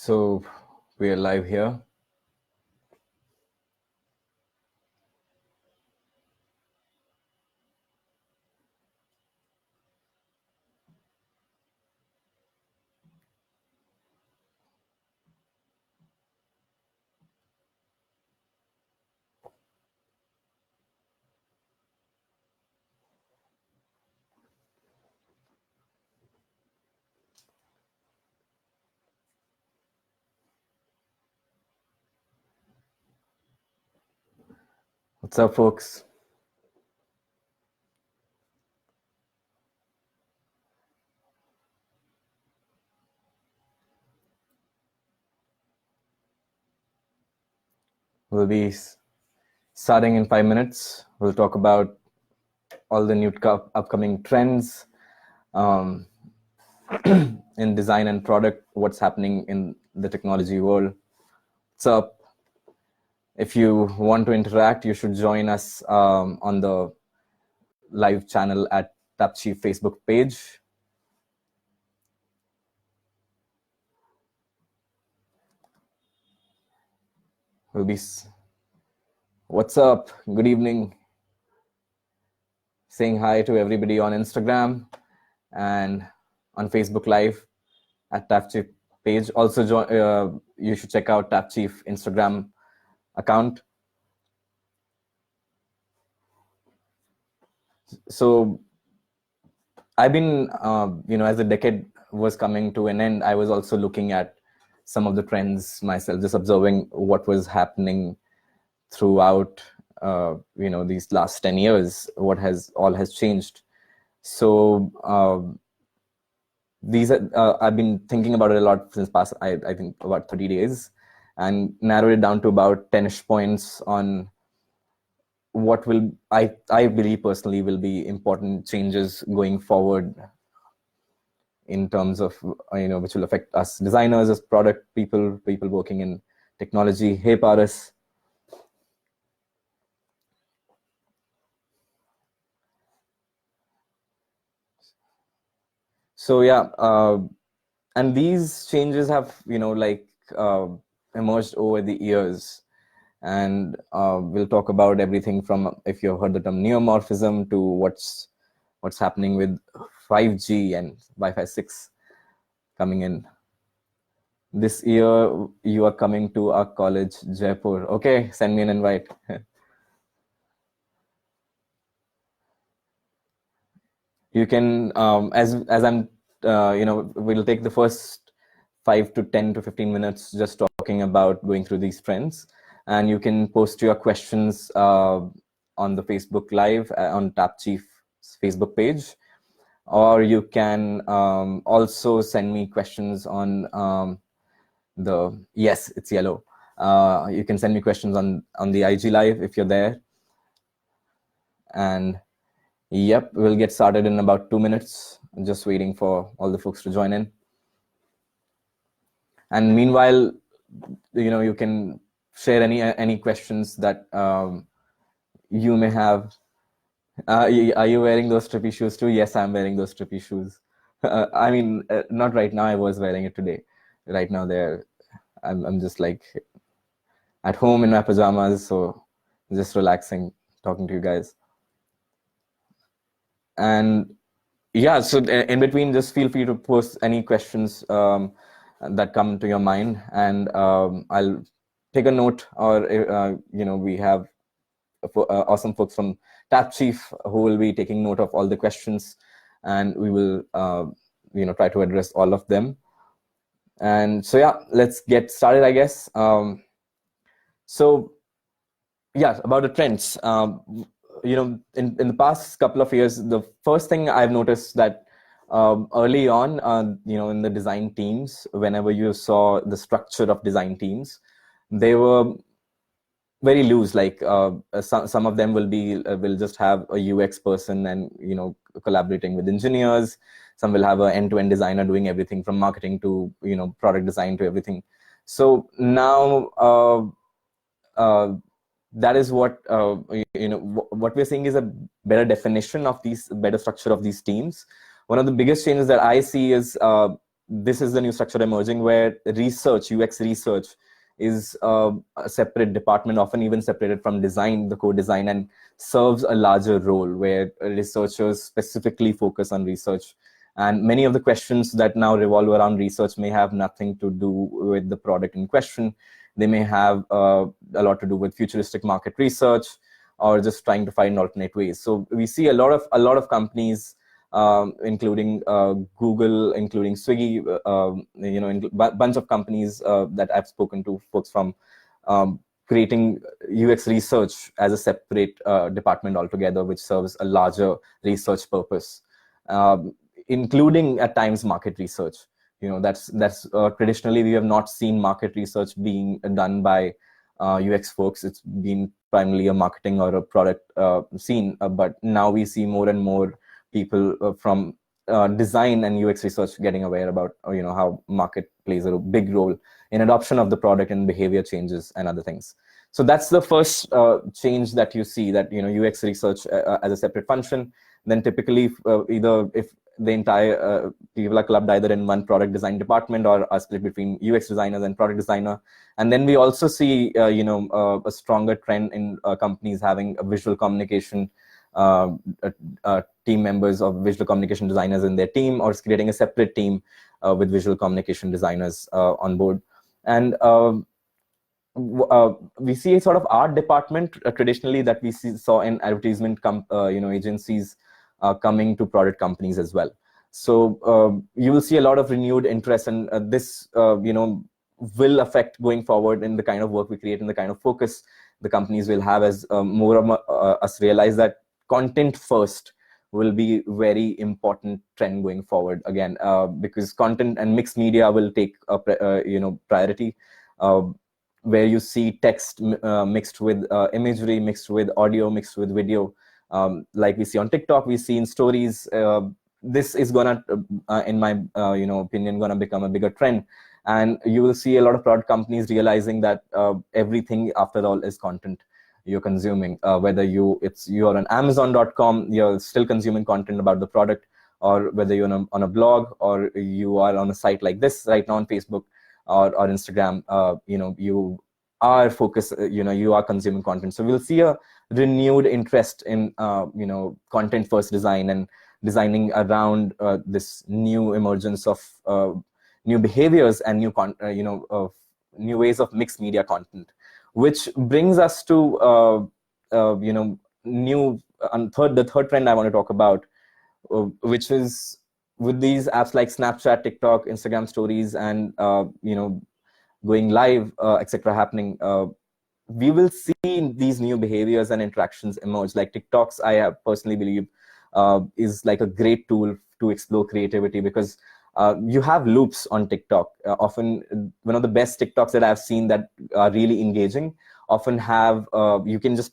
So we are live here. What's up, folks? We'll be starting in 5 minutes. We'll talk about all the new upcoming trends in design and product, what's happening in the technology world. What's up? If you want to interact, you should join us on the live channel at TapChief Facebook page. We'll be. What's up? Good evening. Saying hi to everybody on Instagram and on Facebook Live at TapChief page. Also, you should check out TapChief Instagram account. So I've been, as the decade was coming to an end, I was also looking at some of the trends myself, just observing what was happening throughout, these last 10 years, what all has changed. So I've been thinking about it a lot since past, I think about 30 days, and narrowed it down to about 10-ish points on what will, I believe personally, will be important changes going forward in terms of, which will affect us designers, as product people working in technology. Hey, Paris. So yeah, and these changes have, emerged over the years. And we'll talk about everything from, if you've heard the term neomorphism, to what's happening with 5G and Wi-Fi 6 coming in. This year, you are coming to our college, Jaipur. Okay, send me an invite. You can, as I'm, we'll take the first 5 to 10 to 15 minutes just talking about going through these trends. And you can post your questions on the Facebook Live on TapChief's Facebook page. Or you can also send me questions on yes, it's yellow. You can send me questions on the IG Live if you're there. And yep, we'll get started in about 2 minutes. I'm just waiting for all the folks to join in. And meanwhile, you can share any questions that you may have. Are you wearing those trippy shoes too? Yes, I'm wearing those trippy shoes. I mean, not right now. I was wearing it today. Right now, I'm just like at home in my pajamas, so just relaxing, talking to you guys. And yeah, so in between, just feel free to post any questions that come to your mind, and I'll take a note. Or we have awesome folks from TapChief who will be taking note of all the questions, and we will try to address all of them. And so yeah, let's get started, I guess. So yeah, about the trends. In the past couple of years, the first thing I've noticed that early on, in the design teams, whenever you saw the structure of design teams, they were very loose. Like some of them will just have a UX person and collaborating with engineers. Some will have an end-to-end designer doing everything from marketing to product design to everything. So now that is what what we're seeing is a better definition of better structure of these teams. One of the biggest changes that I see is this is the new structure emerging, where research, UX research, is a separate department, often even separated from design, the core design, and serves a larger role where researchers specifically focus on research. And many of the questions that now revolve around research may have nothing to do with the product in question. They may have a lot to do with futuristic market research, or just trying to find alternate ways. So we see a lot of companies, including Google, including Swiggy, bunch of companies that I've spoken to, folks from, creating UX research as a separate department altogether, which serves a larger research purpose, including at times market research. That's traditionally we have not seen market research being done by UX folks. It's been primarily a marketing or a product scene, but now we see more and more people from design and UX research getting aware about how market plays a big role in adoption of the product and behavior changes and other things. So that's the first change that you see, that UX research as a separate function. Then typically either if the entire people are clubbed either in one product design department, or are split between UX designers and product designer. And then we also see a stronger trend in companies having a visual communication team members of visual communication designers in their team, or creating a separate team with visual communication designers on board. And we see sort of art department traditionally that we saw in advertisement agencies coming to product companies as well. So you will see a lot of renewed interest, and this will affect going forward in the kind of work we create and the kind of focus the companies will have, as more of us realize that content first will be very important trend going forward again, because content and mixed media will take a priority, where you see text mixed with imagery, mixed with audio, mixed with video, like we see on TikTok, we see in stories. This is gonna, in my opinion, gonna become a bigger trend, and you will see a lot of product companies realizing that everything after all is content you're consuming. Whether you're on Amazon.com, you're still consuming content about the product, or whether you're on a blog, or you are on a site like this right now on Facebook or Instagram, you are focused, you are consuming content. So we'll see a renewed interest in content first design and designing around this new emergence of new behaviors and new ways of mixed media content, which brings us to the third trend I want to talk about, which is with these apps like Snapchat, TikTok, Instagram stories, and going live, etc. happening. We will see these new behaviors and interactions emerge. Like TikToks, I personally believe is like a great tool to explore creativity, because you have loops on TikTok. Often one of the best TikToks that I've seen that are really engaging often have, you can just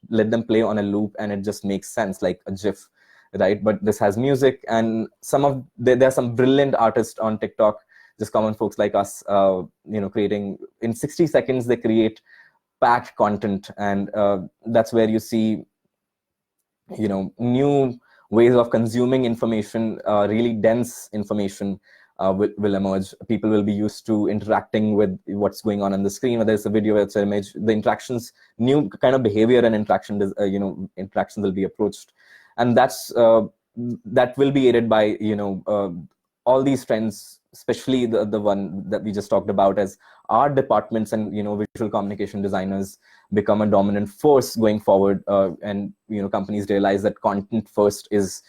let them play on a loop, and it just makes sense, like a GIF, right? But this has music, and there are some brilliant artists on TikTok, just common folks like us, creating in 60 seconds, they create packed content, and that's where you see new ways of consuming information, really dense information will emerge. People will be used to interacting with what's going on the screen, whether it's a video, whether it's an image. The interactions, new kind of behavior and interactions will be approached, and that will be aided by all these trends, especially the one that we just talked about, as art departments and visual communication designers become a dominant force going forward, and companies realize that content first is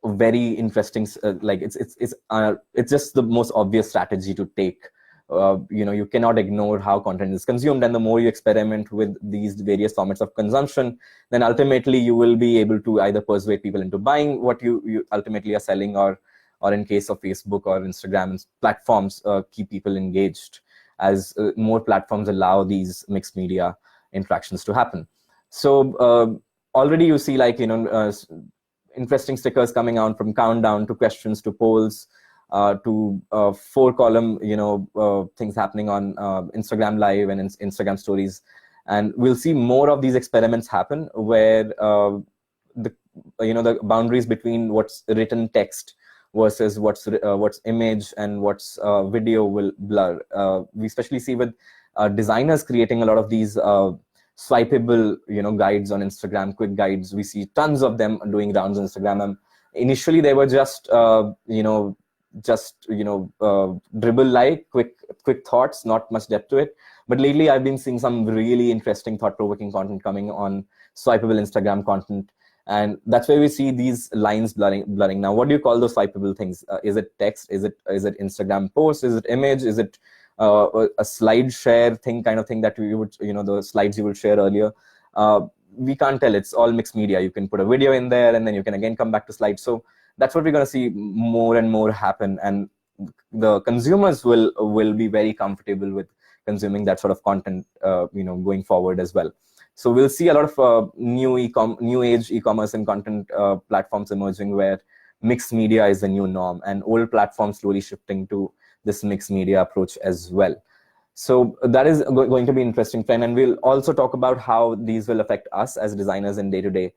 very interesting. Like it's just the most obvious strategy to take. You cannot ignore how content is consumed, and the more you experiment with these various formats of consumption, then ultimately you will be able to either persuade people into buying what you ultimately are selling, or in case of Facebook or Instagram platforms, keep people engaged, as more platforms allow these mixed media interactions to happen. So already you see, like, interesting stickers coming out, from countdown to questions to polls, to 4-column things happening on Instagram Live and Instagram stories. And we'll see more of these experiments happen, where the boundaries between what's written text versus what's image and what's video will blur. We especially see with designers creating a lot of these swipeable, guides on Instagram, quick guides. We see tons of them doing rounds on Instagram. And initially, they were just, dribble like quick thoughts, not much depth to it. But lately, I've been seeing some really interesting, thought-provoking content coming on swipeable Instagram content. And that's where we see these lines blurring. Now, what do you call those swipeable things? Is it text? Is it Instagram post? Is it image? Is it a slide share kind of thing that you would, the slides you would share earlier? We can't tell. It's all mixed media. You can put a video in there, and then you can again come back to slides. So that's what we're going to see more and more happen. And the consumers will be very comfortable with consuming that sort of content, going forward as well. So we'll see a lot of new age e-commerce and content platforms emerging where mixed media is the new norm, and old platforms slowly shifting to this mixed media approach as well. So that is going to be an interesting trend, and we'll also talk about how these will affect us as designers in day-to-day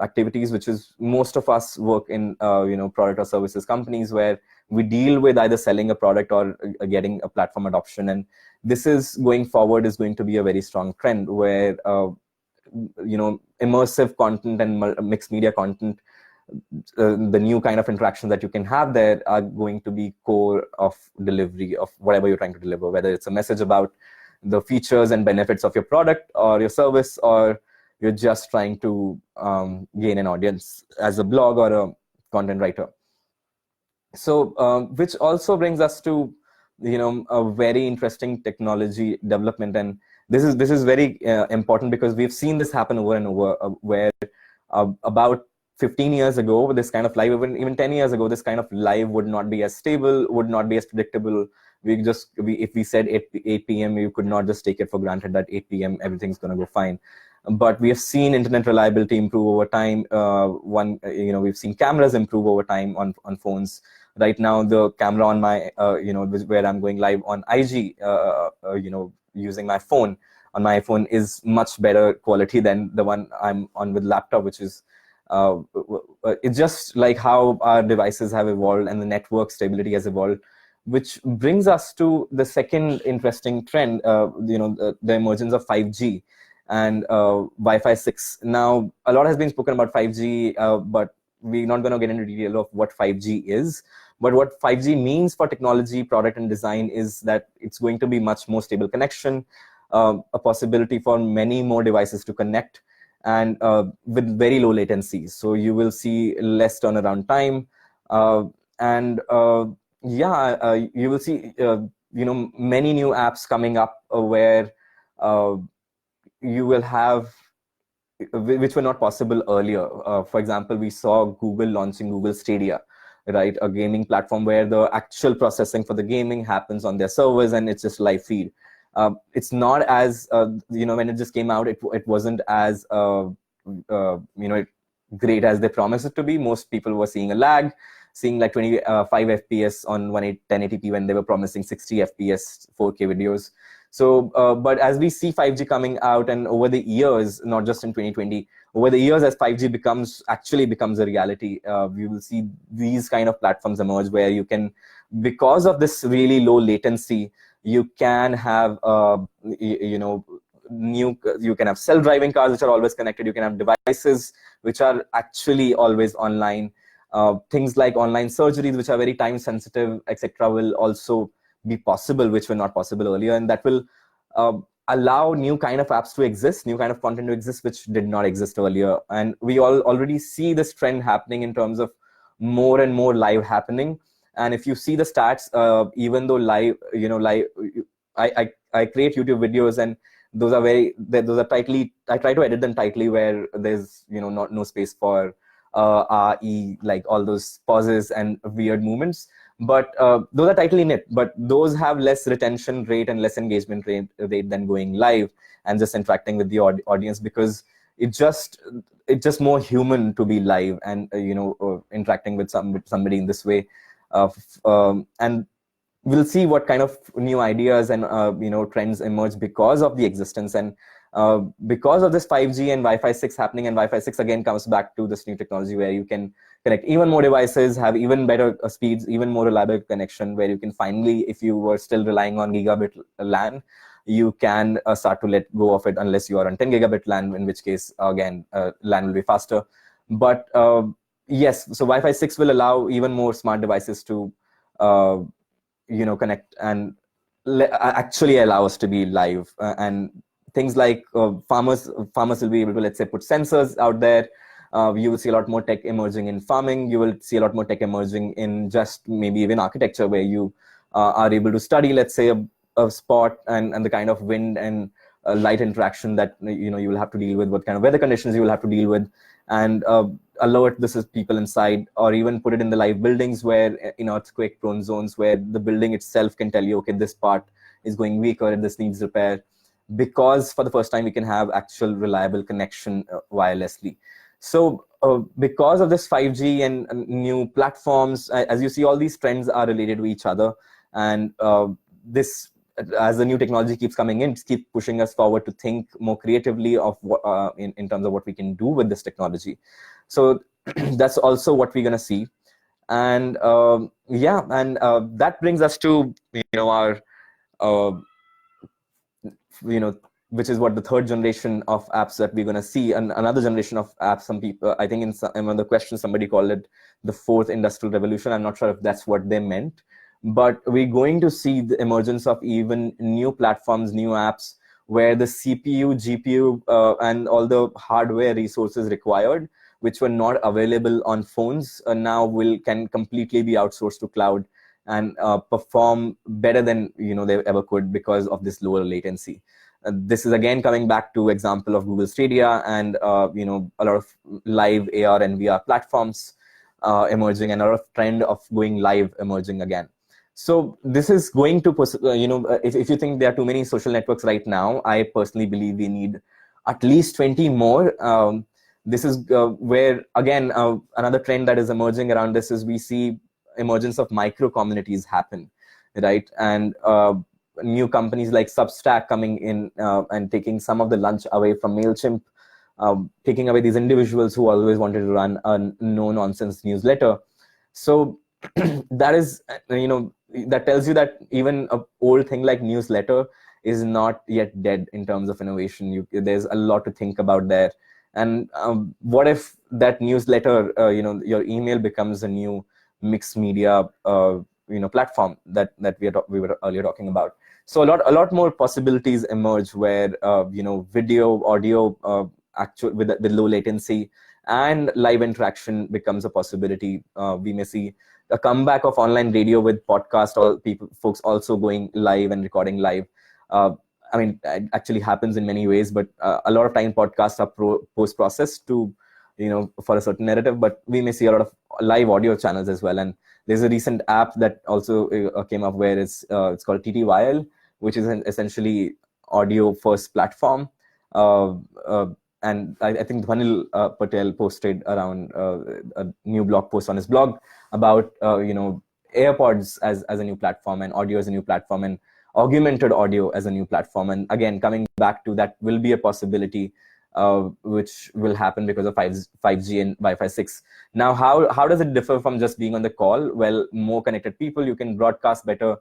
activities, which is most of us work in product or services companies where we deal with either selling a product or getting a platform adoption. And this is going forward is going to be a very strong trend where immersive content and mixed media content, the new kind of interaction that you can have there are going to be core of delivery of whatever you're trying to deliver, whether it's a message about the features and benefits of your product or your service, or you're just trying to gain an audience as a blog or a content writer. So which also brings us to a very interesting technology development, and this is very important because we've seen this happen over and over, where about 15 years ago, this kind of live, even 10 years ago, this kind of live would not be as stable, would not be as predictable. If we said 8 p.m., you could not just take it for granted that 8 p.m. everything's going to go fine. But we have seen internet reliability improve over time. We've seen cameras improve over time on phones. Right now, the camera on my, where I'm going live on IG, using my phone on my iPhone is much better quality than the one I'm on with laptop, which is, it's just like how our devices have evolved and the network stability has evolved, which brings us to the second interesting trend, the emergence of 5G and Wi-Fi 6. Now, a lot has been spoken about 5G, but we're not going to get into detail of what 5G is. But what 5G means for technology, product, and design is that it's going to be much more stable connection, a possibility for many more devices to connect, and with very low latency. So you will see less turnaround time, you will see many new apps coming up where you will have, which were not possible earlier. For example, we saw Google launching Google Stadia, right? A gaming platform where the actual processing for the gaming happens on their servers and it's just live feed. It's not as, when it just came out, it wasn't as, great as they promised it to be. Most people were seeing a lag, seeing like 25 FPS on 1080p when they were promising 60 FPS 4K videos. So, but as we see 5G coming out, and over the years, not just in 2020, over the years as 5G actually becomes a reality, we will see these kind of platforms emerge where you can, because of this really low latency, you can have, you can have self-driving cars which are always connected. You can have devices which are actually always online. Things like online surgeries, which are very time sensitive, etc., will also be possible, which were not possible earlier, and that will allow new kind of apps to exist, new kind of content to exist, which did not exist earlier. And we already see this trend happening in terms of more and more live happening. And if you see the stats, even though live, I create YouTube videos, and those are tightly, I try to edit them tightly where there's no space for like all those pauses and weird movements. But those are tightly knit, but those have less retention rate and less engagement rate than going live and just interacting with the audience, because it's just more human to be live and interacting with somebody in this way. And we'll see what kind of new ideas and trends emerge because of the existence and because of this 5G and Wi-Fi 6 happening. And Wi-Fi 6 again comes back to this new technology where you can connect even more devices, have even better speeds, even more reliable connection, where you can finally, if you were still relying on gigabit LAN, you can start to let go of it, unless you are on 10 gigabit LAN, in which case, again, LAN will be faster. But yes, so Wi-Fi 6 will allow even more smart devices to connect and actually allow us to be live. And things like farmers will be able to, let's say, put sensors out there. You will see a lot more tech emerging in farming. You will see a lot more tech emerging in just maybe even architecture, where you are able to study, let's say, a spot and the kind of wind and light interaction that you will have to deal with, what kind of weather conditions you will have to deal with, and alert this is people inside, or even put it in the live buildings, where in earthquake prone zones, where the building itself can tell you, okay, this part is going weak or this needs repair, because for the first time we can have actual reliable connection wirelessly. So because of this 5G and new platforms, as you see, all these trends are related to each other, and this, as the new technology keeps coming in, keep pushing us forward to think more creatively of what, in terms of what we can do with this technology. So that's also what we're going to see. And that brings us to our which is what the third generation of apps that we're going to see, and another generation of apps. Some people, I think, in one of the questions, somebody called it the fourth industrial revolution. I'm not sure if that's what they meant, but we're going to see the emergence of even new platforms, new apps, where the CPU, GPU, and all the hardware resources required, which were not available on phones, now can completely be outsourced to cloud and perform better than they ever could, because of this lower latency. This is again coming back to example of Google Stadia and a lot of live AR and VR platforms emerging, and a lot of trend of going live emerging again. So this is going to, if you think there are too many social networks right now, I personally believe we need at least 20 more. This is where, again, another trend that is emerging around this is we see emergence of micro communities happen, right? And new companies like Substack coming in and taking some of the lunch away from MailChimp, taking away these individuals who always wanted to run a no-nonsense newsletter. So that is, that tells you that even an old thing like newsletter is not yet dead in terms of innovation. There's a lot to think about there. And what if that newsletter, your email becomes a new mixed media, platform that we were earlier talking about. So a lot more possibilities emerge where video, audio, actual with low latency and live interaction becomes a possibility. We may see a comeback of online radio with podcast, folks also going live and recording live. I mean, it actually happens in many ways, but a lot of time podcasts are post-processed to, for a certain narrative, but we may see a lot of live audio channels as well. And there's a recent app that also came up where it's called TTYL, which is an essentially audio first platform. And I think Dhwanil Patel posted around a new blog post on his blog about, AirPods as a new platform, and audio as a new platform, and augmented audio as a new platform. And again, coming back to that will be a possibility which will happen because of 5G and Wi-Fi 6. Now, how does it differ from just being on the call? Well, more connected people, you can broadcast better,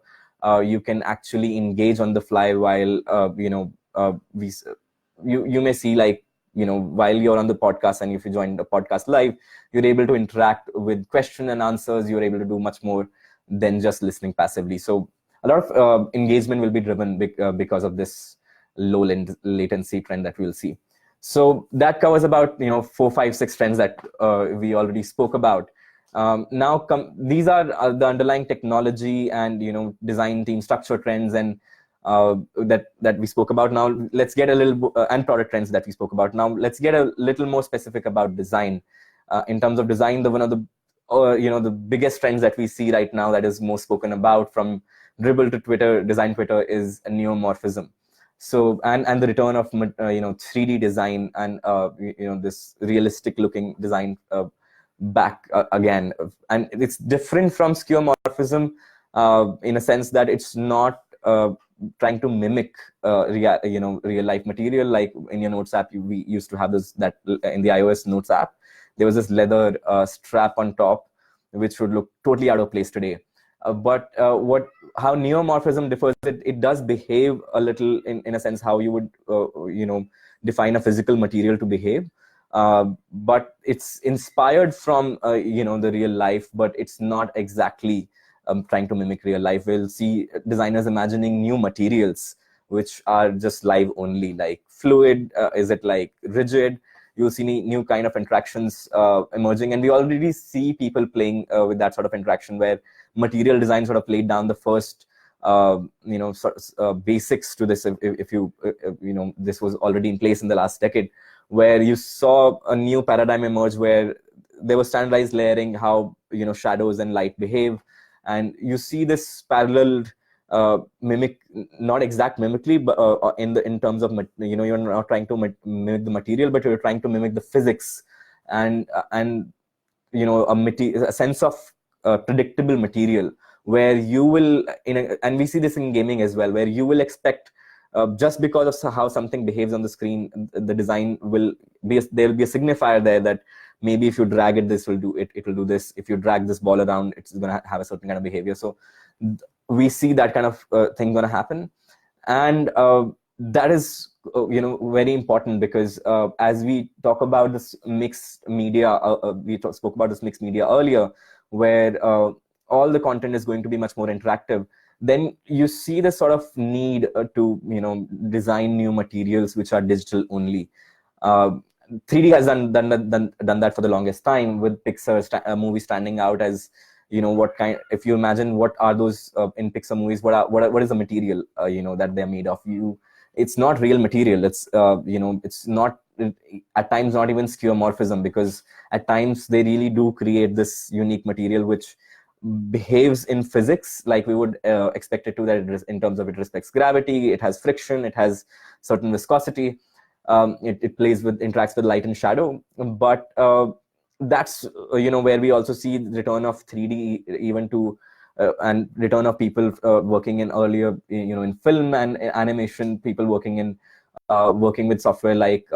you can actually engage on the fly while, you may see, like, while you're on the podcast, and if you join the podcast live, you're able to interact with question and answers. You're able to do much more than just listening passively. So a lot of engagement will be driven because of this low latency trend that we'll see. So that covers about 4, 5, 6 trends that we already spoke about. Now these are the underlying technology and design team structure trends and that we spoke about. Now let's get a little and product trends that we spoke about. Now let's get a little more specific about design. In terms of design, one of the the biggest trends that we see right now that is most spoken about, from Dribble to Twitter, design Twitter, is neomorphism. So and the return of 3D design and this realistic looking design back again. And it's different from skeuomorphism in a sense that it's not trying to mimic real life material. Like in your Notes app, we used to have that in the iOS Notes app. there was this leather strap on top, which would look totally out of place today. But how neomorphism differs, it does behave a little in a sense how you would define a physical material to behave. But it's inspired from the real life, but it's not exactly trying to mimic real life. We'll see designers imagining new materials which are just live only, like fluid. Is it like rigid? You'll see new kind of interactions emerging, and we already see people playing with that sort of interaction, where material design sort of laid down the first basics to this. If you this was already in place in the last decade, where you saw a new paradigm emerge, where there was standardized layering, how shadows and light behave, and you see this parallel mimic, not exact mimicry, but in terms of you're not trying to mimic the material, but you're trying to mimic the physics and a sense of predictable material, where you will and we see this in gaming as well, where you will expect just because of how something behaves on the screen, the design will be there will be a signifier there that maybe if you drag it, this will do it. It will do this. If you drag this ball around, it's going to have a certain kind of behavior. So we see that kind of thing going to happen, and that is very important, because as we talk about this mixed media, we spoke about this mixed media earlier, where all the content is going to be much more interactive. Then you see the sort of need to design new materials which are digital only. 3D has done that for the longest time, with Pixar movie standing out as what kind. If you imagine what are those in Pixar movies, what is the material that they're made of? It's not real material. It's it's not, at times, not even skeuomorphism, because at times they really do create this unique material which behaves in physics like we would expect it to, that in terms of it respects gravity, it has friction, it has certain viscosity, it interacts with light and shadow. But that's where we also see the return of 3D even to and return of people working in earlier in film and animation, people working with software like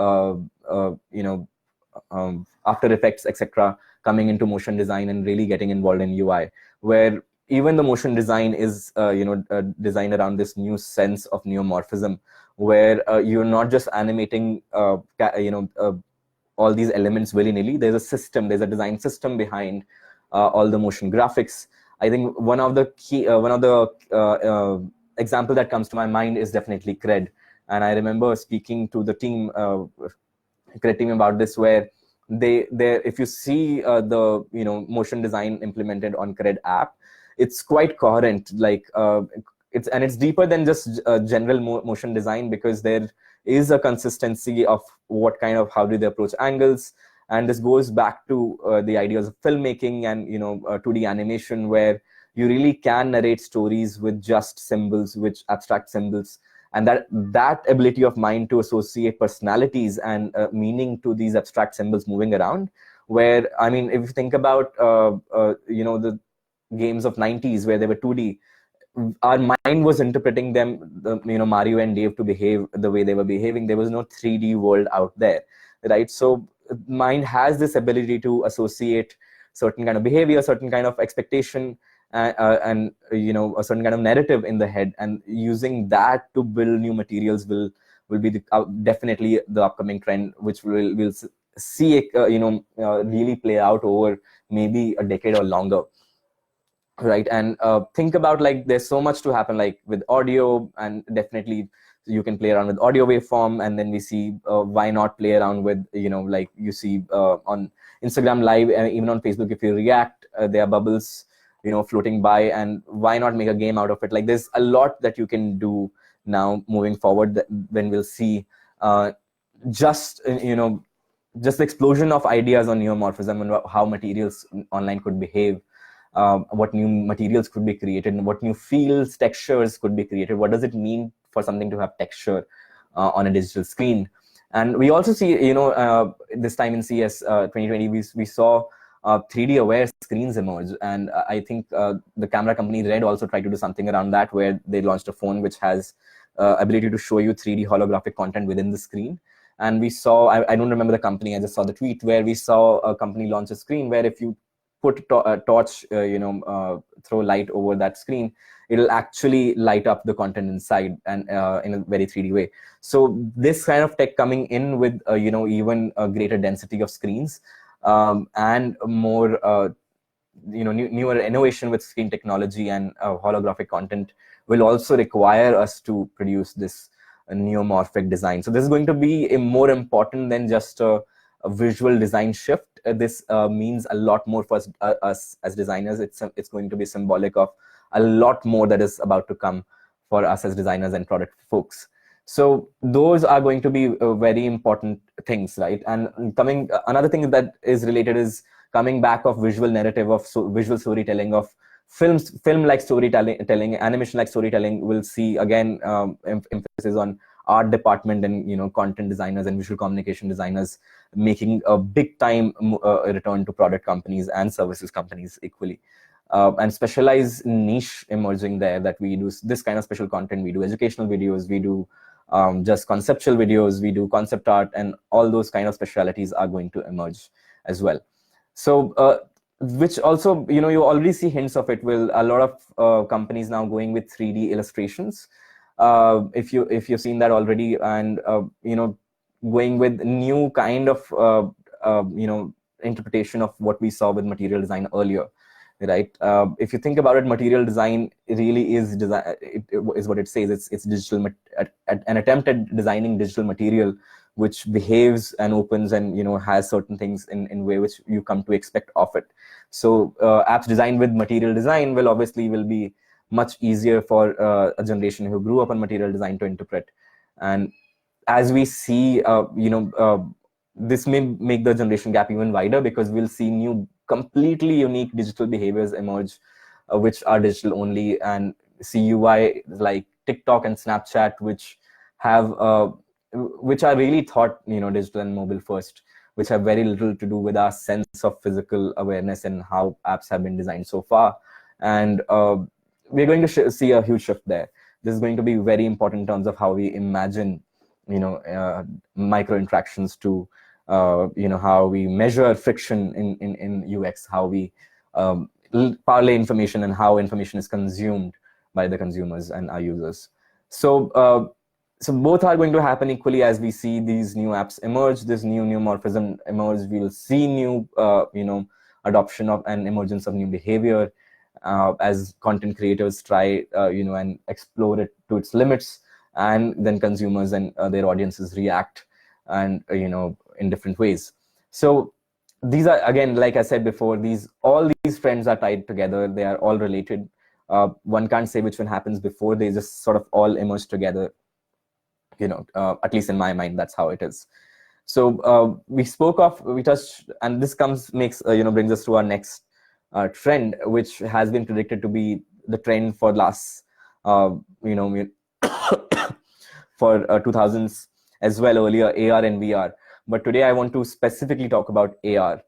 After Effects, etc., coming into motion design and really getting involved in UI, where even the motion design is designed around this new sense of neomorphism, where you're not just animating all these elements willy-nilly. There's a system, there's a design system behind all the motion graphics. I think one of the example that comes to my mind is definitely Cred. And I remember speaking to the team, Cred team, about this, where if you see the motion design implemented on Cred app, it's quite coherent. Like it's deeper than just general motion design, because there is a consistency of how do they approach angles. And this goes back to the ideas of filmmaking and 2D animation, where you really can narrate stories with just symbols, which abstract symbols, and that ability of mind to associate personalities and meaning to these abstract symbols moving around. Where, I mean, if you think about the games of 90s where they were 2D, our mind was interpreting them, Mario and Dave, to behave the way they were behaving. There was no 3D world out there, right? So mind has this ability to associate certain kind of behavior, certain kind of expectation, and a certain kind of narrative in the head, and using that to build new materials will be definitely the upcoming trend, which we'll see really play out over maybe a decade or longer. Right. And think about, like, there's so much to happen, like with audio, and definitely you can play around with audio waveform. And then we see why not play around with like you see on Instagram Live, even on Facebook, if you react, there are bubbles floating by, and why not make a game out of it? Like, there's a lot that you can do now moving forward, when we'll see just the explosion of ideas on neomorphism and how materials online could behave. What new materials could be created, and what new fields, textures could be created. What does it mean for something to have texture on a digital screen? And we also see, this time in CES 2020, we saw 3D aware screens emerge. And I think the camera company Red also tried to do something around that, where they launched a phone which has ability to show you 3D holographic content within the screen. And we saw, I don't remember the company, I just saw the tweet where we saw a company launch a screen where if you put a torch, throw light over that screen, it'll actually light up the content inside, and in a very 3D way. So this kind of tech coming in with even a greater density of screens, and more newer innovation with screen technology and holographic content will also require us to produce this neomorphic design. So this is going to be more important than just a visual design shift. This means a lot more for us as designers. It's going to be symbolic of a lot more that is about to come for us as designers and product folks. So those are going to be very important things, right? And another thing that is related is coming back of visual narrative, of visual storytelling, of film-like storytelling, animation-like storytelling. We'll see again emphasis on art department and content designers and visual communication designers making a big time return to product companies and services companies equally. And specialized niche emerging there, that we do this kind of special content. We do educational videos, we do just conceptual videos, we do concept art, and all those kind of specialities are going to emerge as well. So which also, you already see hints of it with a lot of companies now going with 3D illustrations. If you've seen that already, and going with new kind of interpretation of what we saw with material design earlier, right? If you think about it, material design really is design. It is what it says. It's digital, an attempt at designing digital material which behaves and opens and has certain things in way which you come to expect of it. So apps designed with material design will be much easier for a generation who grew up on material design to interpret. And as we see, this may make the generation gap even wider, because we'll see new, completely unique digital behaviors emerge, which are digital only, and CUI like TikTok and Snapchat, which are really thought digital and mobile first, which have very little to do with our sense of physical awareness and how apps have been designed so far. And we're going to see a huge shift there. This is going to be very important in terms of how we imagine micro interactions, to how we measure friction in UX, how we parlay information, and how information is consumed by the consumers and our users. So both are going to happen equally as we see these new apps emerge, this new neomorphism emerge. We'll see new adoption of and emergence of new behavior as content creators try and explore it to its limits, and then consumers and their audiences react and in different ways. So these are, again, like I said before, all these trends are tied together. They are all related. One can't say which one happens before. They just sort of all emerge together. At least in my mind, that's how it is. So we touched, and this brings us to our next trend, which has been predicted to be the trend for last for 2000s as well, earlier, AR and VR. But today I want to specifically talk about AR,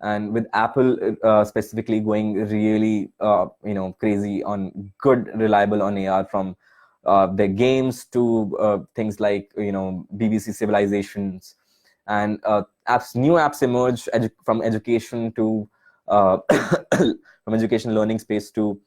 and with Apple specifically going really crazy on good, reliable on AR, from their games to things like BBC Civilizations, and new apps emerge from education to from education learning space to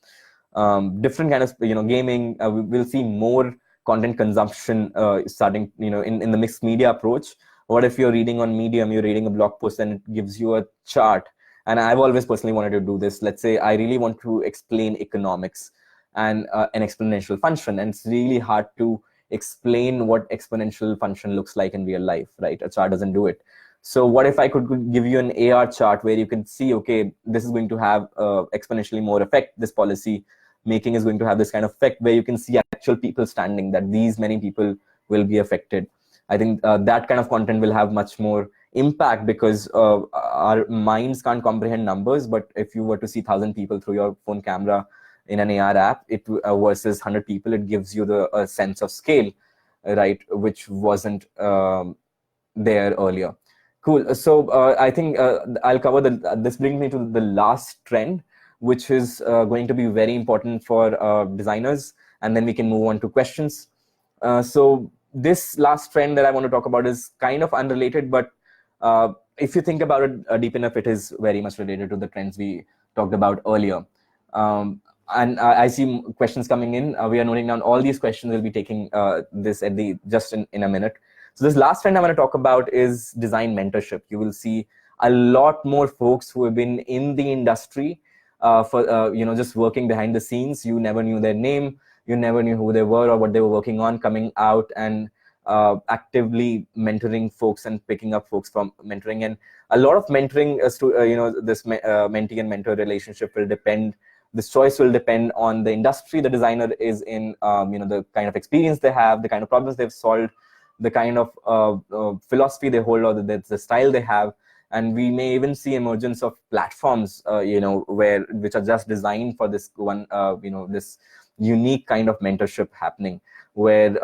different kind of gaming. We'll see more content consumption starting in the mixed media approach. What if you're reading on Medium, you're reading a blog post and it gives you a chart? And I've always personally wanted to do this. Let's say I really want to explain economics and an exponential function, and it's really hard to explain what exponential function looks like in real life, right? A chart doesn't do it. So what if I could give you an AR chart where you can see, okay, this is going to have exponentially more effect. This policy making is going to have this kind of effect, where you can see actual people standing, that these many people will be affected. I think that kind of content will have much more impact, because our minds can't comprehend numbers. But if you were to see 1,000 people through your phone camera in an AR app, versus 100 people, it gives you a sense of scale, right, which wasn't there earlier. Cool. So I think I'll cover this brings me to the last trend, which is going to be very important for designers, and then we can move on to questions. So this last trend that I want to talk about is kind of unrelated, but if you think about it deep enough, it is very much related to the trends we talked about earlier. And I see questions coming in. We are noting down all these questions. We'll be taking this at just in a minute. So this last trend I want to talk about is design mentorship. You will see a lot more folks who have been in the industry for just working behind the scenes. You never knew their name, you never knew who they were or what they were working on, coming out and actively mentoring folks and picking up folks from mentoring. And a lot of mentoring this mentee and mentor relationship will depend. This choice will depend on the industry the designer is in, the kind of experience they have, the kind of problems they've solved, the kind of philosophy they hold, or the style they have. And we may even see emergence of platforms, which are just designed for this one, this unique kind of mentorship happening, where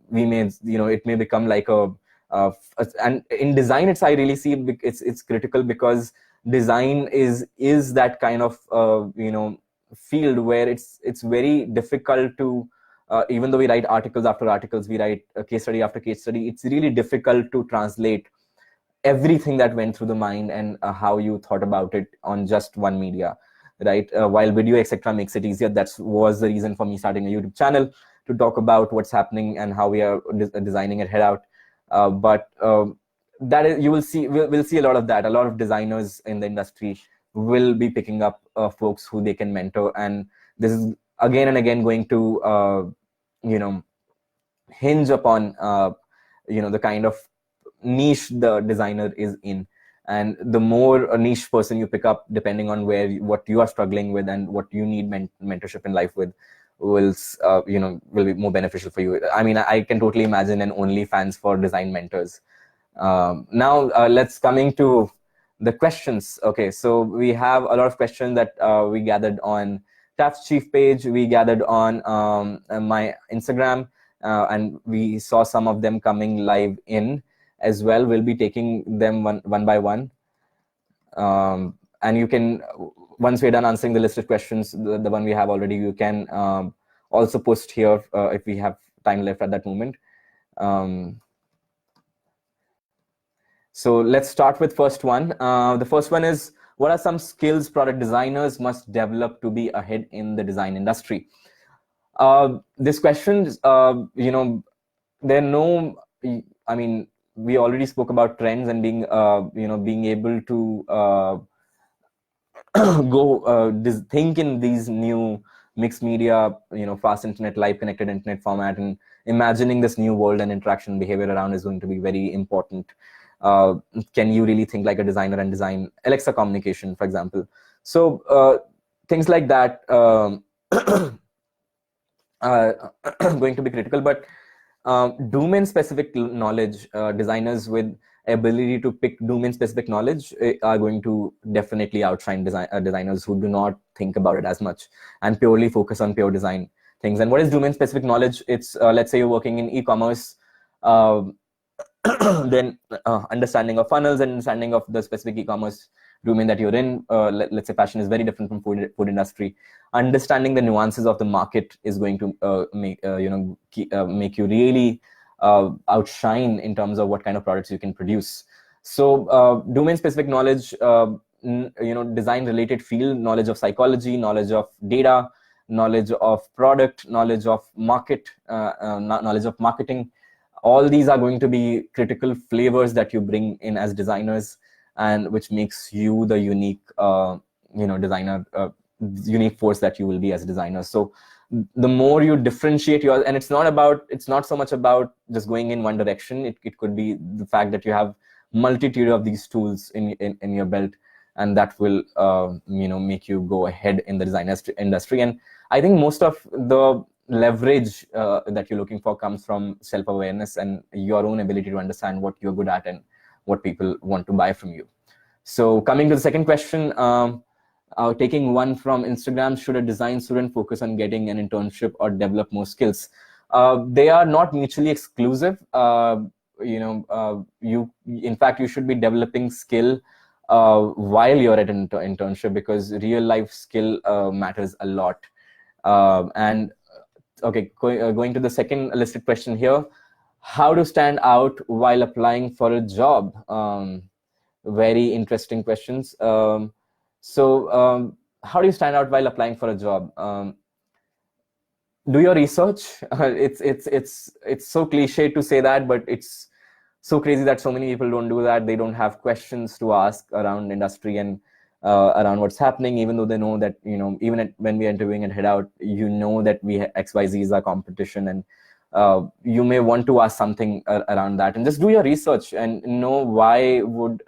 we may, it may become like and in design, I really see it's critical, because design is that kind of field where it's very difficult to even though we write articles after articles, we write case study after case study, it's really difficult to translate everything that went through the mind and how you thought about it on just one media, right? While video etc makes it easier, that was the reason for me starting a YouTube channel, to talk about what's happening and how we are designing at Headout. But that is, you will see, we'll see a lot of that. A lot of designers in the industry will be picking up folks who they can mentor, and this is again and again going to hinge upon the kind of niche the designer is in. And the more a niche person you pick up, depending on what you are struggling with and what you need mentorship in life with, will be more beneficial for you. I mean, I can totally imagine an OnlyFans for design mentors. Now let's coming to the questions. Okay, so we have a lot of questions that we gathered on TapChief page, we gathered on my Instagram, and we saw some of them coming live in as well. We'll be taking them one by one. And you can, once we're done answering the listed questions, the one we have already, you can also post here if we have time left at that moment. So let's start with first one. The first one is, what are some skills product designers must develop to be ahead in the design industry? This question, there are no, I mean, we already spoke about trends and being, being able to think in these new mixed media, fast internet, live connected internet format, and imagining this new world and interaction behavior around is going to be very important. Can you really think like a designer and design Alexa communication, for example? So things like that are going to be critical. But domain-specific knowledge, designers with ability to pick domain-specific knowledge are going to definitely outshine designers who do not think about it as much and purely focus on pure design things. And what is domain-specific knowledge? It's, let's say you're working in e-commerce, then understanding of funnels and understanding of the specific e-commerce domain that you're in. Let's say fashion is very different from food industry. Understanding the nuances of the market is going to make you really outshine in terms of what kind of products you can produce. So domain-specific knowledge, design-related field knowledge of psychology, knowledge of data, knowledge of product, knowledge of market, knowledge of marketing. All these are going to be critical flavors that you bring in as designers, and which makes you the unique, designer, unique force that you will be as a designer. So the more you differentiate your, and it's not so much about just going in one direction. It could be the fact that you have multitude of these tools in your belt, and that will make you go ahead in the design industry. And I think most of the leverage that you're looking for comes from self-awareness and your own ability to understand what you're good at and what people want to buy from you. So coming to the second question, taking one from Instagram, should a design student focus on getting an internship or develop more skills? They are not mutually exclusive. In fact, you should be developing skill while you're at an internship, because real life skill matters a lot. And okay, going to the second listed question here. How to stand out while applying for a job? Very interesting questions. How do you stand out while applying for a job? Do your research. It's so cliche to say that, but it's so crazy that so many people don't do that. They don't have questions to ask around industry and around what's happening, even though they know that, even when we're interviewing at Headout, that XYZ is our competition, and you may want to ask something around that, and just do your research and know why would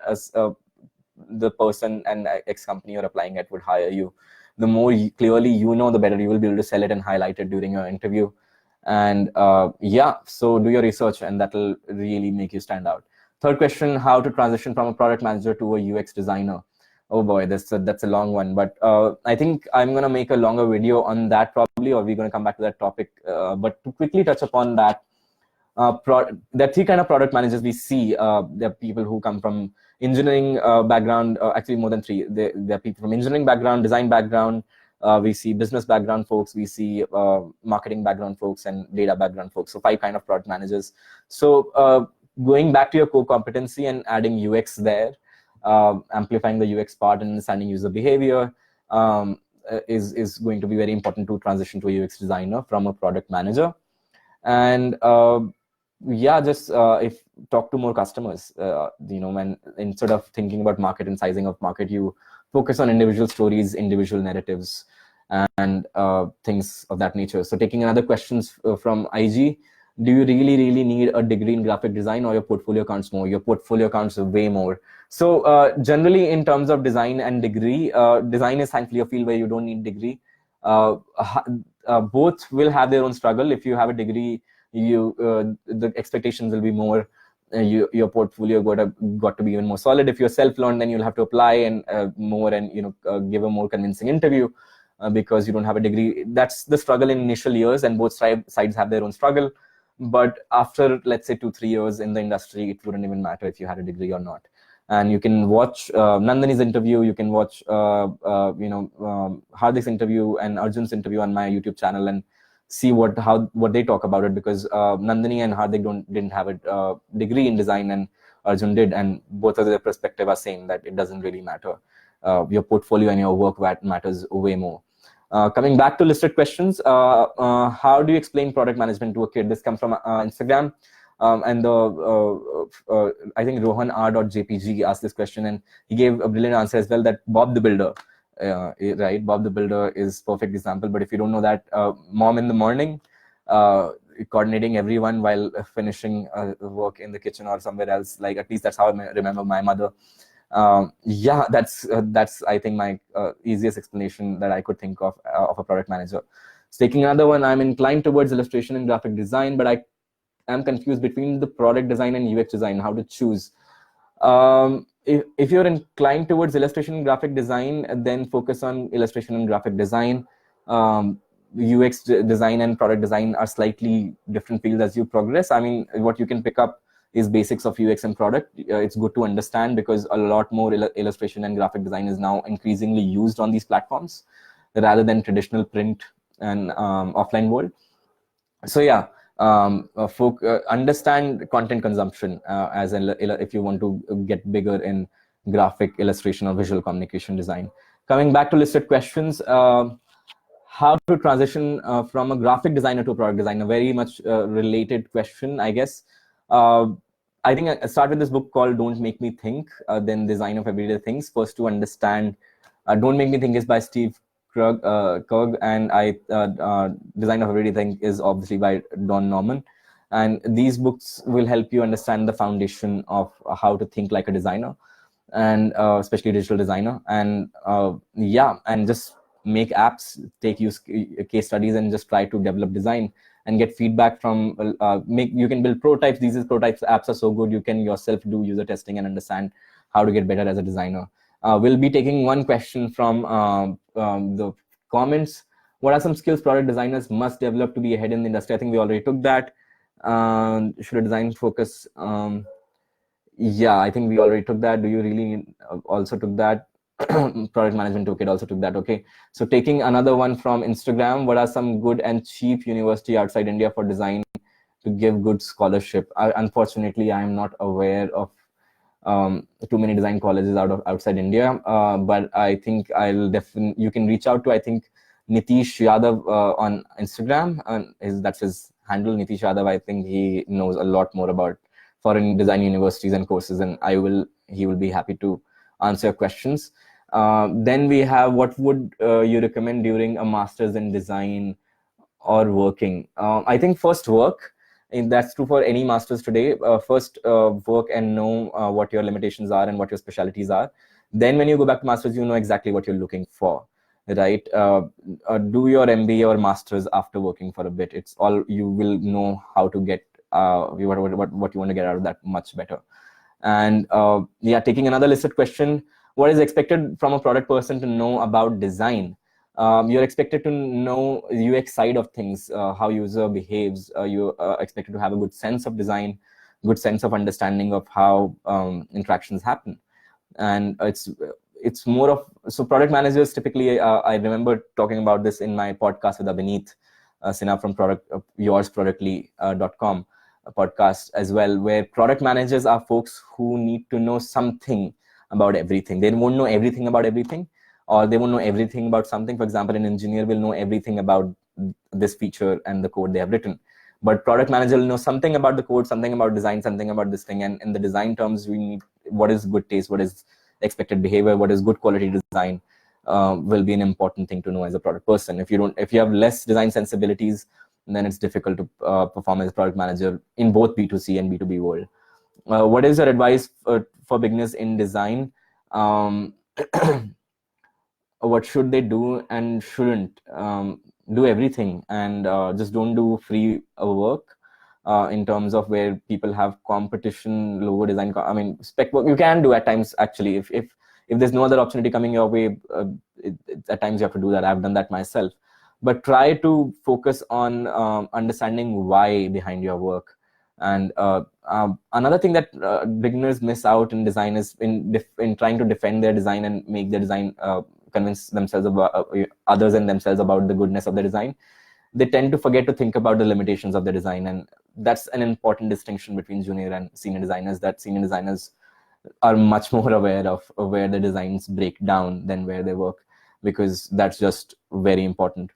the person and X company you're applying at would hire you. The more clearly the better you will be able to sell it and highlight it during your interview. And so do your research, and that will really make you stand out. Third question: how to transition from a product manager to a UX designer? Oh boy, that's a long one, but I think I'm going to make a longer video on that probably, or we're going to come back to that topic. But to quickly touch upon that, there are three kind of product managers we see. There are people who come from engineering background, actually more than three. There are people from engineering background, design background, we see business background folks, we see marketing background folks, and data background folks. So 5 kind of product managers. So going back to your core competency and adding UX there, amplifying the UX part and understanding user behavior is going to be very important to transition to a UX designer from a product manager. And if talk to more customers, when instead of thinking about market and sizing of market, you focus on individual stories, individual narratives, and things of that nature. So taking another questions from IG: do you really need a degree in graphic design, or your portfolio counts more? Your portfolio counts way more. So generally, in terms of design and degree, design is thankfully a field where you don't need degree. Both will have their own struggle. If you have a degree, the expectations will be more. Your portfolio got to be even more solid. If you're self-learned, then you'll have to apply and more, and give a more convincing interview because you don't have a degree. That's the struggle in initial years, and both sides have their own struggle. But after, let's say, 2-3 years in the industry, it wouldn't even matter if you had a degree or not. And you can watch Nandini's interview, you can watch Hardik's interview and Arjun's interview on my YouTube channel, and see what they talk about it, because Nandini and Hardik didn't have a degree in design, and Arjun did, and both of their perspective are saying that it doesn't really matter. Your portfolio and your work matters way more. Coming back to listed questions, how do you explain product management to a kid? This comes from Instagram, and I think Rohan R.jpg asked this question, and he gave a brilliant answer as well, that Bob the Builder. Right, Bob the Builder is perfect example. But if you don't know that, mom in the morning, coordinating everyone while finishing work in the kitchen or somewhere else, like, at least that's how I remember my mother. That's I think my easiest explanation that I could think of a product manager. So taking another one: I'm inclined towards illustration and graphic design, but I am confused between the product design and UX design. How to choose? If you're inclined towards illustration and graphic design, then focus on illustration and graphic design. UX design and product design are slightly different fields as you progress. I mean, what you can pick up is basics of UX and product. It's good to understand, because a lot more illustration and graphic design is now increasingly used on these platforms rather than traditional print and offline world. So yeah, understand content consumption if you want to get bigger in graphic, illustration, or visual communication design. Coming back to listed questions, how to transition from a graphic designer to a product designer? Very much related question, I guess. I think I start with this book called Don't Make Me Think, then Design of Everyday Things. First, to understand, Don't Make Me Think is by Steve Krug, and Design of Everyday Things is obviously by Don Norman. And these books will help you understand the foundation of how to think like a designer, and especially digital designer. And and just make apps, take use case studies, and just try to develop design and get feedback from, you can build prototypes. These prototypes apps are so good, you can yourself do user testing and understand how to get better as a designer. We'll be taking one question from the comments. What are some skills product designers must develop to be ahead in the industry? I think we already took that. Should a design focus? Yeah, I think we already took that. Do you really also took that? Product management toolkit also took that. Okay, so taking another one from Instagram: what are some good and cheap university outside India for design to give good scholarship. Unfortunately, I am not aware of too many design colleges outside India, but I think you can reach out to, I think, Nitish Yadav on Instagram, and that's his handle, Nitish Yadav. I think he knows a lot more about foreign design universities and courses, and he will be happy to answer your questions. Then we have, what would you recommend during a master's in design or working? I think first work, and that's true for any masters today. First work and know what your limitations are and what your specialties are. Then when you go back to masters, you know exactly what you're looking for, right? Do your MBA or masters after working for a bit. It's all, you will know how to get what you want to get out of that much better. And yeah, taking another listed question, what is expected from a product person to know about design? You're expected to know UX side of things, how user behaves. You're expected to have a good sense of design, good sense of understanding of how interactions happen. And it's more of, so product managers typically, I remember talking about this in my podcast with Abhineet Sinha from yoursproductly.com podcast as well, where product managers are folks who need to know something about everything. They won't know everything about everything, or they won't know everything about something. For example, an engineer will know everything about this feature and the code they have written, but product manager will know something about the code, something about design, something about this thing. And in the design terms, we need, what is good taste, what is expected behavior, what is good quality design, will be an important thing to know as a product person. If you have less design sensibilities, then it's difficult to perform as a product manager in both B2C and B2B world. What is your advice for beginners in design? What should they do and shouldn't? Do everything, and just don't do free work, in terms of where people have competition, logo design. I mean, spec work you can do at times, actually. If there's no other opportunity coming your way, at times you have to do that. I've done that myself. But try to focus on understanding why behind your work. And another thing that beginners miss out in design is in trying to defend their design and make their design, convince themselves about others and themselves about the goodness of the design. They tend to forget to think about the limitations of the design, and that's an important distinction between junior and senior designers, that senior designers are much more aware of where the designs break down than where they work, because that's just very important.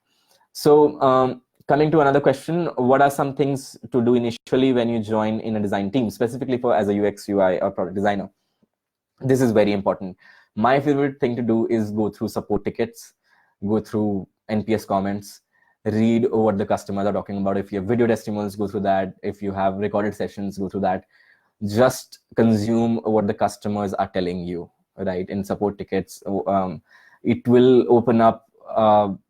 So coming to another question, what are some things to do initially when you join in a design team, specifically for as a UX, UI, or product designer? This is very important. My favorite thing to do is go through support tickets, go through NPS comments, read what the customers are talking about. If you have video testimonials, go through that. If you have recorded sessions, go through that. Just consume what the customers are telling you, right? In support tickets, it will open up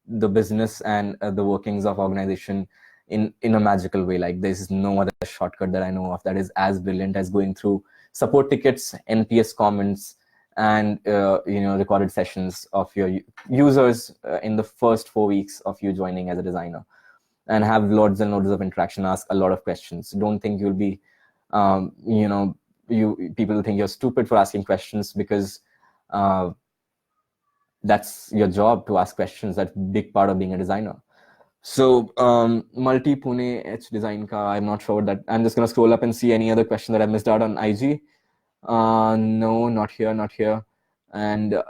the business and the workings of organization in a magical way. Like, there's no other shortcut that I know of that is as brilliant as going through support tickets, NPS comments, and recorded sessions of your users in the first 4 weeks of you joining as a designer, and have loads and loads of interaction. Ask a lot of questions. Don't think you'll be people think you're stupid for asking questions, because that's your job, to ask questions. That's a big part of being a designer. So multi Pune H design ka, I'm not sure that. I'm just gonna scroll up and see any other question that I missed out on IG. No, not here. And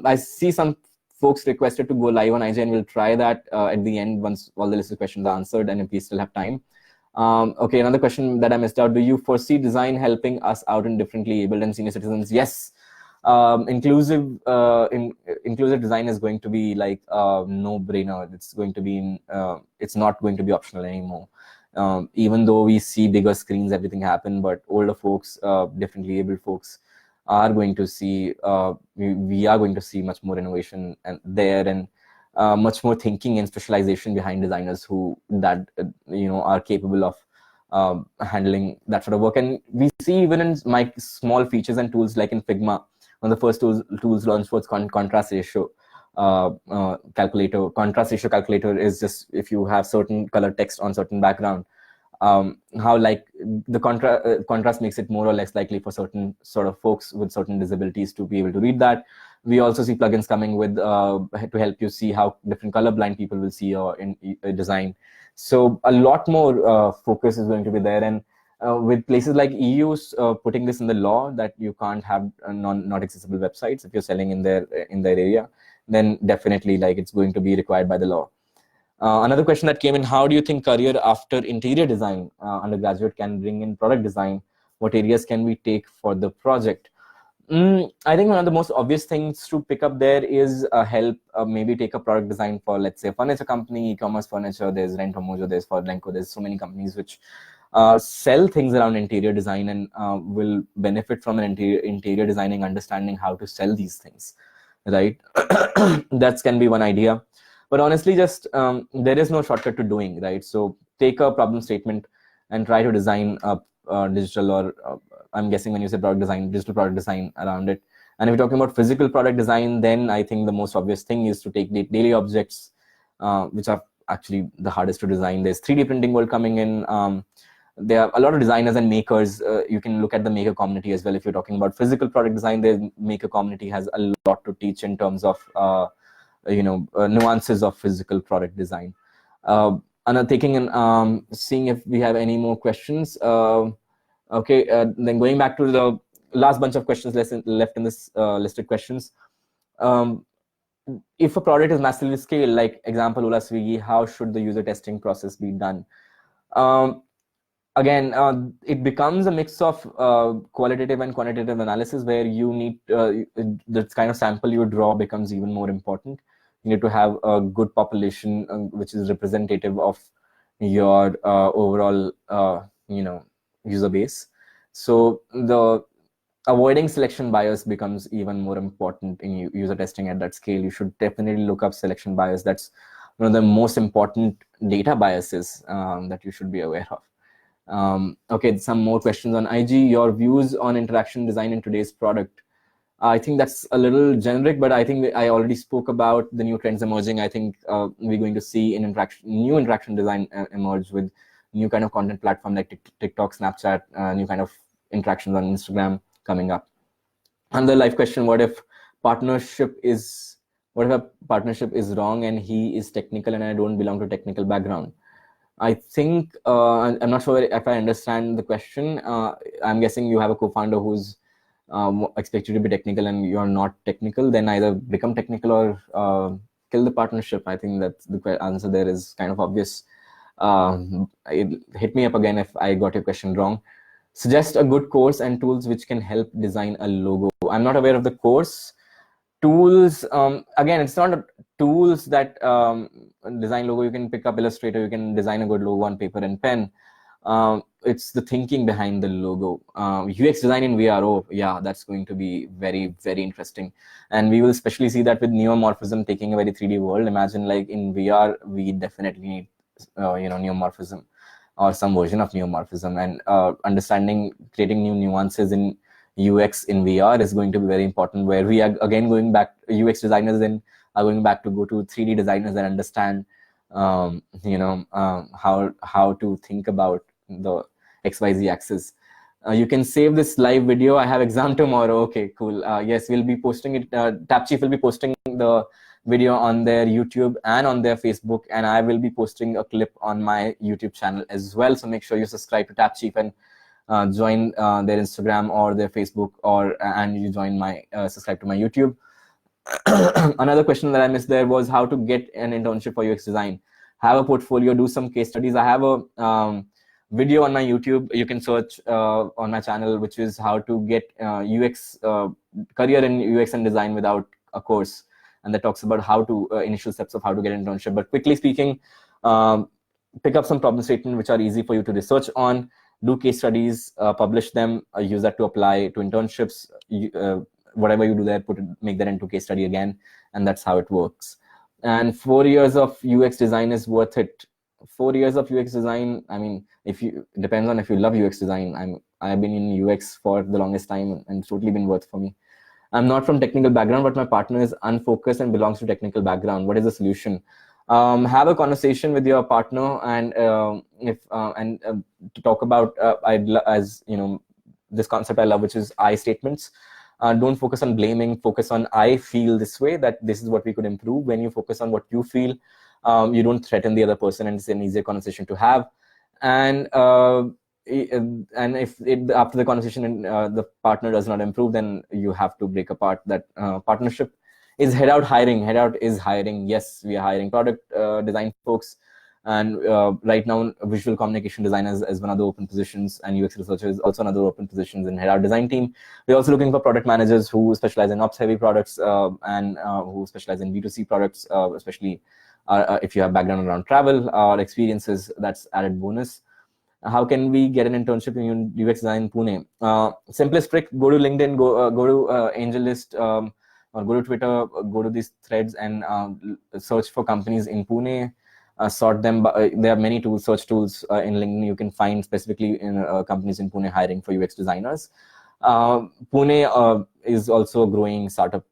I see some folks requested to go live on IG, and we'll try that at the end once all the listed questions are answered, and if we still have time. Okay, another question that I missed out. Do you foresee design helping us out in differently abled and senior citizens? Yes. Inclusive design is going to be like a no-brainer. It's going to be it's not going to be optional anymore. Even though we see bigger screens, everything happen, but older folks, differently abled folks, are going to see, we are going to see much more innovation and much more thinking and specialization behind designers who are capable of handling that sort of work. And we see even in my small features and tools, like in Figma, one of the first tools launched was contrast ratio calculator. Contrast ratio calculator is just if you have certain color text on certain background, how like the contrast makes it more or less likely for certain sort of folks with certain disabilities to be able to read that. We also see plugins coming with to help you see how different colorblind people will see your design. So a lot more focus is going to be there, and with places like EU putting this in the law that you can't have not accessible websites if you're selling in their area, then definitely like it's going to be required by the law. Another question that came in: how do you think career after interior design undergraduate can bring in product design? What areas can we take for the project? I think one of the most obvious things to pick up there is help maybe take a product design for, let's say, a furniture company, e-commerce furniture. There's Rentomojo, there's Forlenco, there's so many companies which sell things around interior design and will benefit from an interior designing understanding how to sell these things, right? That can be one idea. But honestly, just there is no shortcut to doing, right? So take a problem statement and try to design a digital or I'm guessing when you say product design, digital product design around it. And if you're talking about physical product design, then I think the most obvious thing is to take the daily objects, which are actually the hardest to design. There's 3D printing world coming in. There are a lot of designers and makers. You can look at the maker community as well. If you're talking about physical product design, the maker community has a lot to teach in terms of nuances of physical product design. And taking and seeing if we have any more questions. Okay, then going back to the last bunch of questions left in this listed questions. If a product is massively scaled, like example Ola Swiggy, how should the user testing process be done? Again, it becomes a mix of qualitative and quantitative analysis where you need the kind of sample you draw becomes even more important. You need to have a good population which is representative of your overall user base. So the avoiding selection bias becomes even more important in user testing at that scale. You should definitely look up selection bias. That's one of the most important data biases that you should be aware of. Okay, some more questions on IG. Your views on interaction design in today's product. I think that's a little generic, but I think I already spoke about the new trends emerging. I think we're going to see new interaction design emerge with new kind of content platform like TikTok, Snapchat, new kind of interactions on Instagram coming up. And the live question: what if a partnership is wrong and he is technical and I don't belong to technical background? I think I'm not sure if I understand the question. I'm guessing you have a co-founder who's expect you to be technical and you're not technical, then either become technical or kill the partnership. I think that the answer there is kind of obvious. Hit me up again if I got your question wrong. Suggest a good course and tools which can help design a logo. I'm not aware of the course. Tools, again, it's not tools that design logo. You can pick up Illustrator, you can design a good logo on paper and pen. It's the thinking behind the logo. UX design in VR, oh yeah, that's going to be very, very interesting. And we will especially see that with neomorphism taking a very 3D world. Imagine like in VR, we definitely need neomorphism or some version of neomorphism, and understanding, creating new nuances in UX in VR is going to be very important, where we are again going back, UX designers then are going back to go to 3D designers and understand how to think about the XYZ axis. You can save this live video. I have exam tomorrow. Okay, cool. Yes, we'll be posting it. TapChief will be posting the video on their YouTube and on their Facebook, and I will be posting a clip on my YouTube channel as well. So make sure you subscribe to TapChief and join their Instagram or their Facebook, and you join subscribe to my YouTube. Another question that I missed there was how to get an internship for UX design. Have a portfolio, do some case studies. I have a video on my YouTube. You can search on my channel, which is how to get UX career in UX and design without a course, and that talks about how to initial steps of how to get an internship. But quickly speaking, pick up some problem statements which are easy for you to research on. Do case studies, publish them, use that to apply to internships. Whatever you do there, make that into case study again, and that's how it works. And 4 years of UX design is worth it. 4 years of UX design, I mean, depends on if you love UX design. I've been in UX for the longest time, and it's totally been worth for me. I'm not from technical background, but my partner is unfocused and belongs to technical background. What is the solution? Have a conversation with your partner, and to talk about this concept I love, which is I statements. Don't focus on blaming, focus on, I feel this way, that this is what we could improve. When you focus on what you feel, you don't threaten the other person, and it's an easier conversation to have. And if after the conversation the partner does not improve, then you have to break apart that partnership. Is Headout hiring? Headout is hiring. Yes, we are hiring product design folks, and right now visual communication designers is one of the open positions, and UX researcher is also another open positions in Headout design team. We're also looking for product managers who specialize in ops heavy products and who specialize in B2C products, especially if you have background around travel or experiences, that's added bonus. How can we get an internship in UX design in Pune? Simplest trick: go to LinkedIn, go to AngelList, or go to Twitter, go to these threads and search for companies in Pune. Sort them by, there are many tools, search tools in LinkedIn. You can find specifically in companies in Pune hiring for UX designers. Pune is also a growing startup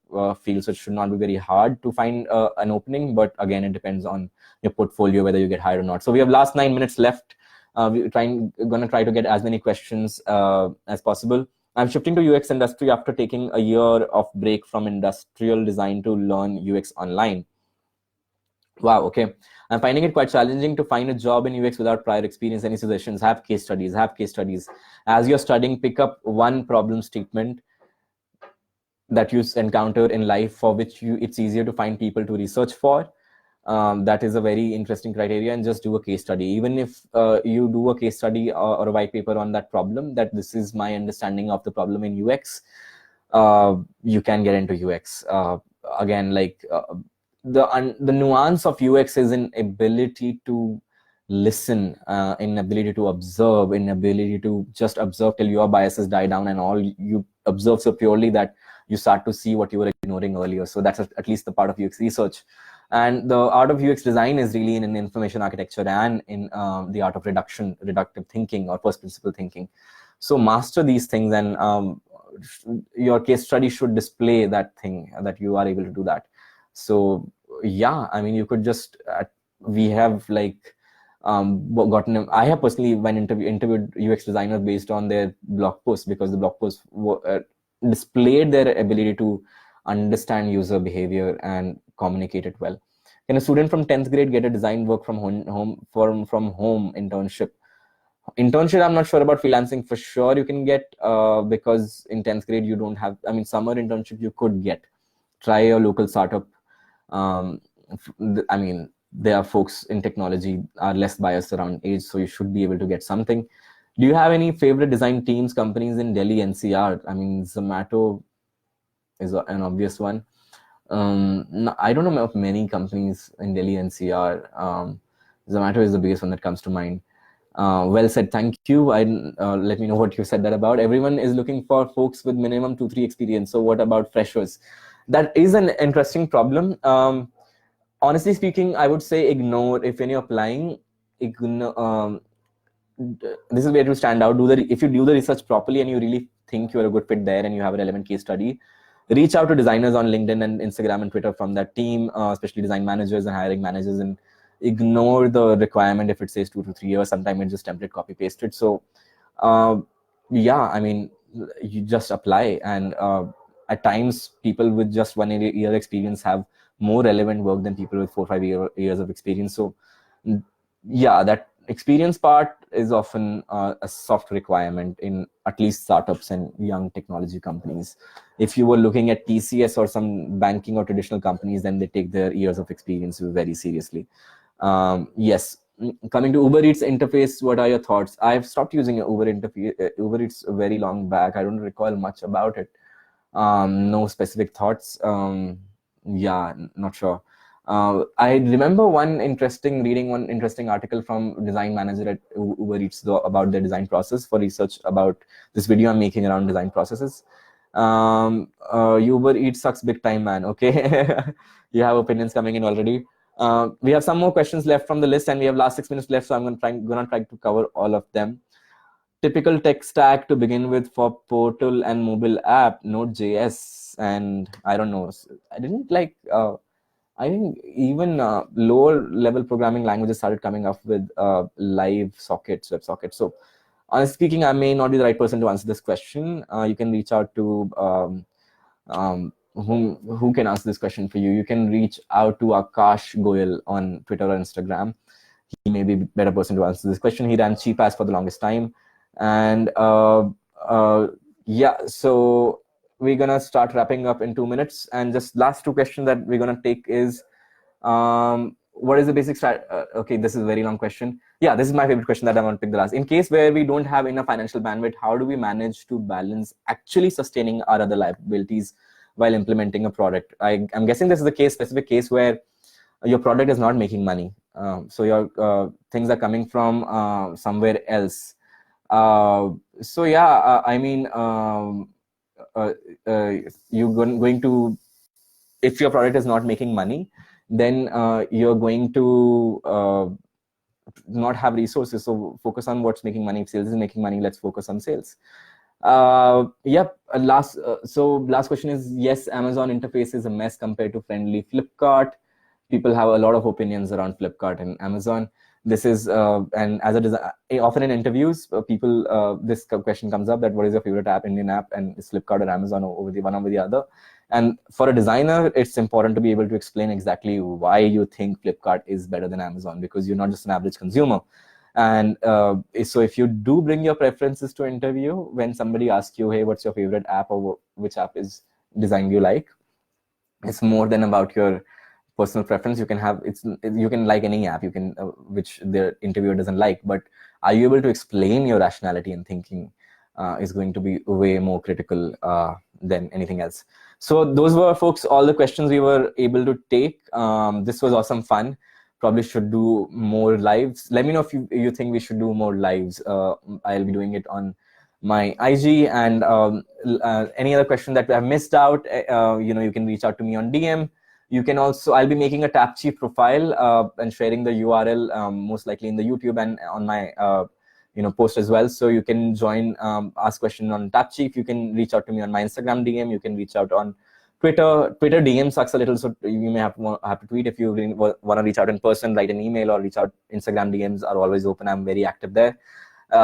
field, so it should not be very hard to find an opening, but again, it depends on your portfolio whether you get hired or not. So we have last 9 minutes left. We're gonna try to get as many questions as possible. I'm shifting to UX industry after taking a year of break from industrial design to learn UX online. Wow, okay. I'm finding it quite challenging to find a job in UX without prior experience. Any suggestions? Have case studies. As you're studying, pick up one problem statement that you encounter in life for which it's easier to find people to research for. That is a very interesting criteria, and just do a case study. Even if you do a case study or a white paper on that problem, that this is my understanding of the problem in UX, you can get into UX. Again, like the nuance of UX is in ability to listen, in ability to observe, in ability to just observe till your biases die down and all you observe so purely that you start to see what you were ignoring earlier. So that's at least the part of UX research. And the art of UX design is really in information architecture and in the art of reductive thinking or first principle thinking. So master these things, and your case study should display that thing, that you are able to do that. So yeah, I mean, you could just, we have like gotten, I have personally interviewed UX designers based on their blog posts, because the blog posts displayed their ability to understand user behavior and communicate it well. Can a student from 10th grade get a design work from home internship? I'm not sure about. Freelancing for sure you can get, because in 10th grade you don't have, I mean, summer internship you could get. Try your local startup. I mean, there are folks in technology are less biased around age, so you should be able to get something. Do you have any favorite design teams, companies in Delhi NCR? I mean, Zomato is an obvious one. No, I don't know of many companies in Delhi NCR. Zomato is the biggest one that comes to mind. Well said, thank you. Let me know what you said that about. Everyone is looking for folks with minimum 2-3 experience. So what about freshers? That is an interesting problem. Honestly speaking, I would say ignore, if when you're applying, ignore. This is where to stand out. If you do the research properly and you really think you're a good fit there and you have a relevant case study, reach out to designers on LinkedIn and Instagram and Twitter from that team, especially design managers and hiring managers, and ignore the requirement if it says 2 to 3 years. Sometimes it's just template copy pasted. So yeah, I mean, you just apply, and at times people with just 1 year experience have more relevant work than people with 4 or 5 years of experience. So yeah, that experience part is often a soft requirement in at least startups and young technology companies. If you were looking at TCS or some banking or traditional companies, then they take their years of experience very seriously. Yes. Coming to Uber Eats interface, what are your thoughts? I've stopped using Uber Eats a very long back. I don't recall much about it. No specific thoughts. Yeah, not sure. I remember reading one interesting article from design manager at Uber Eats about their design process for research about this video I'm making around design processes. Uber Eats sucks big time, man. Okay, you have opinions coming in already. We have some more questions left from the list, and we have last 6 minutes left, so I'm gonna try to cover all of them. Typical tech stack to begin with for portal and mobile app: Node.js, and I don't know. I didn't like. I think even lower level programming languages started coming up with live sockets, web sockets. So honestly speaking, I may not be the right person to answer this question. You can reach out to who can answer this question for you? You can reach out to Akash Goyal on Twitter or Instagram. He may be a better person to answer this question. He ran CheapAss for the longest time. And yeah, so we're gonna start wrapping up in 2 minutes. And just last two questions that we're gonna take is, what is the basic okay, this is a very long question. Yeah, this is my favorite question that I want to pick the last. In case where we don't have enough financial bandwidth, how do we manage to balance actually sustaining our other liabilities while implementing a product? I'm guessing this is the specific case where your product is not making money. So your things are coming from somewhere else. So yeah, I mean, you're going to, if your product is not making money, then you're going to not have resources. So focus on what's making money. If sales is making money, let's focus on sales. Yep. Last question is, yes, Amazon interface is a mess compared to friendly Flipkart. People have a lot of opinions around Flipkart and Amazon. This is, and as a designer, often in interviews, people, this question comes up, that what is your favorite app, Indian app, and is Flipkart or Amazon over the one over the other? And for a designer, it's important to be able to explain exactly why you think Flipkart is better than Amazon, because you're not just an average consumer. And so if you do bring your preferences to interview, when somebody asks you, hey, what's your favorite app, or which app is design you like, it's more than about your personal preference. You can have, you can like any app, you can which the interviewer doesn't like, but are you able to explain your rationality and thinking is going to be way more critical than anything else. So those were, folks, all the questions we were able to take. This was awesome fun. Probably should do more lives. Let me know if you think we should do more lives. I'll be doing it on my IG, and any other question that I've missed out, you can reach out to me on DM. You can also, I'll be making a TapChief profile and sharing the URL most likely in the YouTube and on my post as well. So you can join, ask question on TapChief. You can reach out to me on my Instagram DM. You can reach out on Twitter. Twitter DM sucks a little, so you may have to tweet. If you really want to reach out in person, write an email or reach out. Instagram DMs are always open. I'm very active there.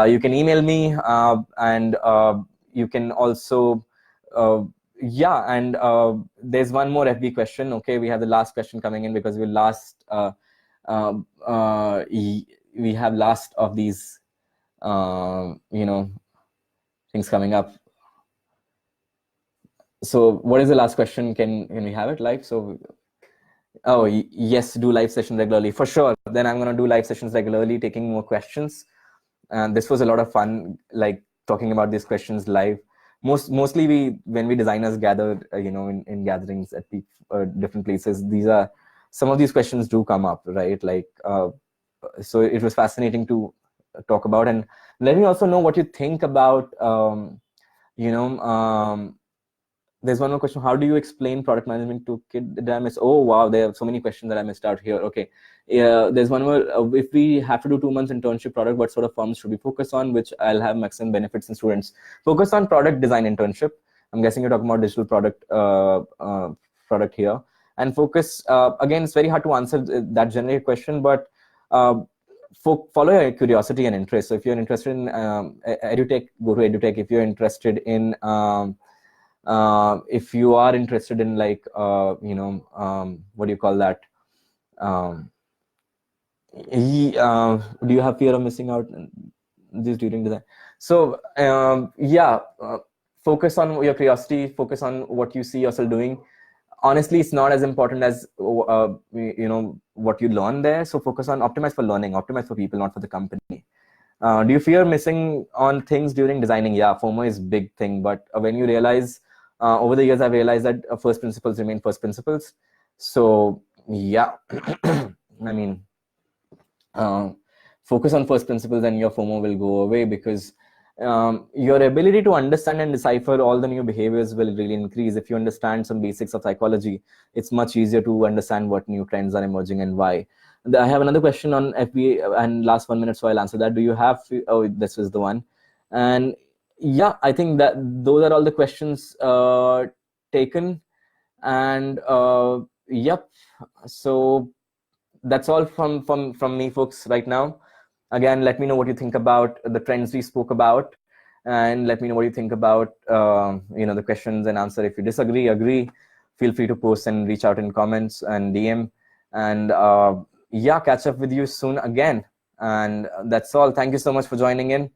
You can email me, and you can also, yeah, and there's one more FB question. Okay, we have the last question coming in because we have last of these, things coming up. So what is the last question? Can we have it live? So, oh, yes, do live sessions regularly for sure. Then I'm gonna do live sessions regularly, taking more questions. And this was a lot of fun, like talking about these questions live. Mostly when we designers gather, in gatherings at different places, some of these questions do come up, right? Like, so it was fascinating to talk about. And let me also know what you think about, there's one more question. How do you explain product management to kid? Did I miss? Oh, wow, there are so many questions that I missed out here. Okay. There's one more. If we have to do 2 months internship product, what sort of firms should we focus on, which I'll have maximum benefits in students? Focus on product design internship. I'm guessing you're talking about digital product here. And focus, again, it's very hard to answer that generic question, but follow your curiosity and interest. So if you're interested in edutech, go to edutech. If you're interested in if you are interested in, like, what do you call that? Do you have fear of missing out this during design? So yeah, focus on your curiosity, focus on what you see yourself doing. Honestly, it's not as important as what you learn there. So focus on optimize for learning, optimize for people, not for the company. Do you fear missing on things during designing? Yeah, FOMO is a big thing, but when you realize, over the years, I've realized that first principles remain first principles. So yeah, I mean, focus on first principles and your FOMO will go away, because your ability to understand and decipher all the new behaviors will really increase. If you understand some basics of psychology, it's much easier to understand what new trends are emerging and why. I have another question on FBA, and last 1 minute, so I'll answer that. Do you have, oh, this is the one. And yeah, I think that those are all the questions taken. And yep, so that's all from me, folks, right now. Again, let me know what you think about the trends we spoke about. and let me know what you think about the questions and answer. If you disagree, agree, feel free to post and reach out in comments and DM. And yeah, catch up with you soon again. And that's all. Thank you so much for joining in.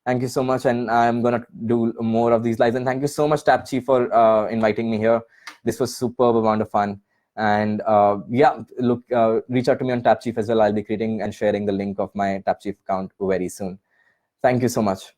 Thank you so much. And I'm going to do more of these lives. And thank you so much, TapChief, for inviting me here. This was superb amount of fun. And yeah, look, reach out to me on TapChief as well. I'll be creating and sharing the link of my TapChief account very soon. Thank you so much.